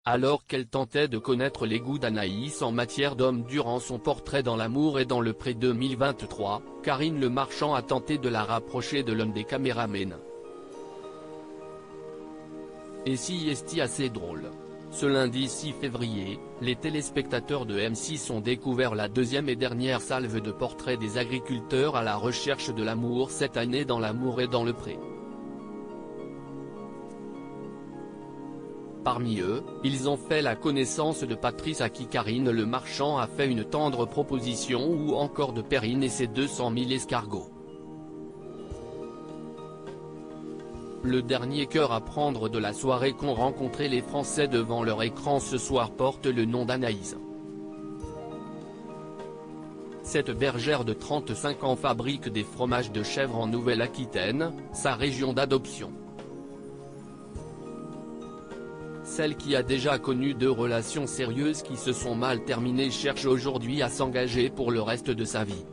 Alors qu'elle tentait de connaître les goûts d'Anaïs en matière d'homme durant son portrait dans l'amour et dans le pré 2023, Karine Le Marchand a tenté de la rapprocher de l'un des caméramens. Et si est assez drôle. Ce lundi 6 février, les téléspectateurs de M6 ont découvert la deuxième et dernière salve de portraits des agriculteurs à la recherche de l'amour cette année dans l'amour et dans le pré. Parmi eux, ils ont fait la connaissance de Patrice à qui Karine Le Marchand a fait une tendre proposition ou encore de Perrine et ses 200 000 escargots. Le dernier cœur à prendre de la soirée qu'ont rencontré les Français devant leur écran ce soir porte le nom d'Anaïs. Cette bergère de 35 ans fabrique des fromages de chèvre en Nouvelle-Aquitaine, sa région d'adoption. Celle qui a déjà connu 2 relations sérieuses qui se sont mal terminées cherche aujourd'hui à s'engager pour le reste de sa vie.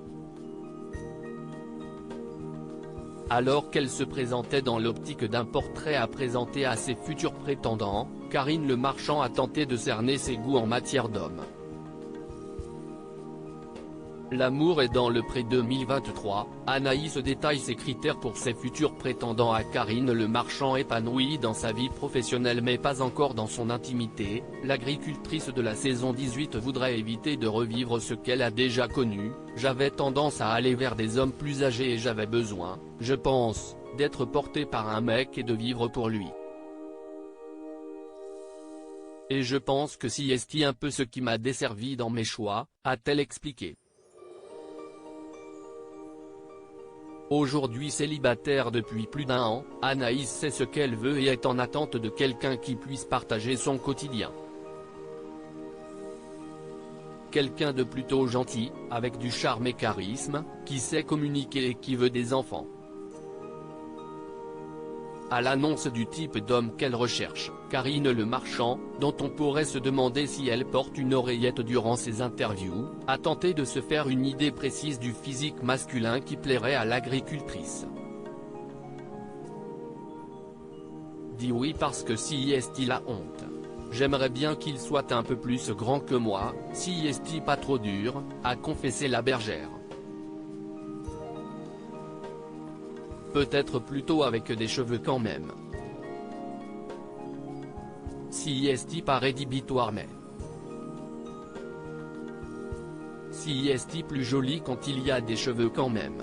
Alors qu'elle se présentait dans l'optique d'un portrait à présenter à ses futurs prétendants, Karine Le Marchand a tenté de cerner ses goûts en matière d'homme. L'amour est dans le pré 2023, Anaïs détaille ses critères pour ses futurs prétendants à Karine Le Marchand épanouie dans sa vie professionnelle mais pas encore dans son intimité. L'agricultrice de la saison 18 voudrait éviter de revivre ce qu'elle a déjà connu. J'avais tendance à aller vers des hommes plus âgés et j'avais besoin, je pense, d'être portée par un mec et de vivre pour lui. Et je pense que c'est un peu ce qui m'a desservi dans mes choix, a-t-elle expliqué. Aujourd'hui célibataire depuis plus d'1 an, Anaïs sait ce qu'elle veut et est en attente de quelqu'un qui puisse partager son quotidien. Quelqu'un de plutôt gentil, avec du charme et charisme, qui sait communiquer et qui veut des enfants. À l'annonce du type d'homme qu'elle recherche, Karine Le Marchand, dont on pourrait se demander si elle porte une oreillette durant ses interviews, a tenté de se faire une idée précise du physique masculin qui plairait à l'agricultrice. Dis oui parce que si est-il a honte. J'aimerais bien qu'il soit un peu plus grand que moi, si est-il pas trop dur, a confessé la bergère. Peut-être plutôt avec des cheveux quand même. Si est pas rédhibitoire mais. Si est plus joli quand il y a des cheveux quand même.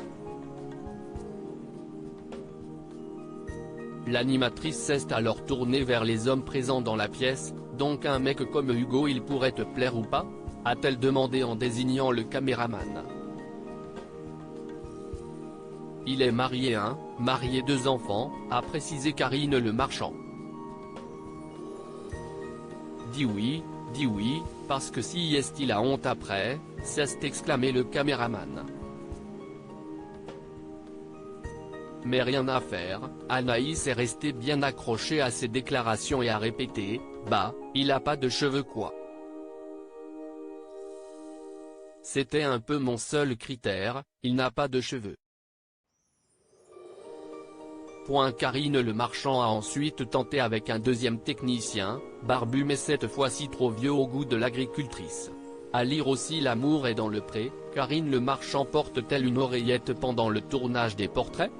L'animatrice s'est alors tournée vers les hommes présents dans la pièce, donc un mec comme Hugo il pourrait te plaire ou pas, a-t-elle demandé en désignant le caméraman. Il est marié marié 2 enfants, a précisé Karine Le Marchand. Dis oui, parce que si est-il a honte après, s'est exclamé le caméraman. Mais rien à faire, Anaïs est restée bien accrochée à ses déclarations et a répété, bah, il a pas de cheveux quoi. C'était un peu mon seul critère, il n'a pas de cheveux. Karine Le Marchand a ensuite tenté avec un deuxième technicien, barbu mais cette fois-ci trop vieux au goût de l'agricultrice. À lire aussi L'amour est dans le pré, Karine Le Marchand porte-t-elle une oreillette pendant le tournage des portraits ?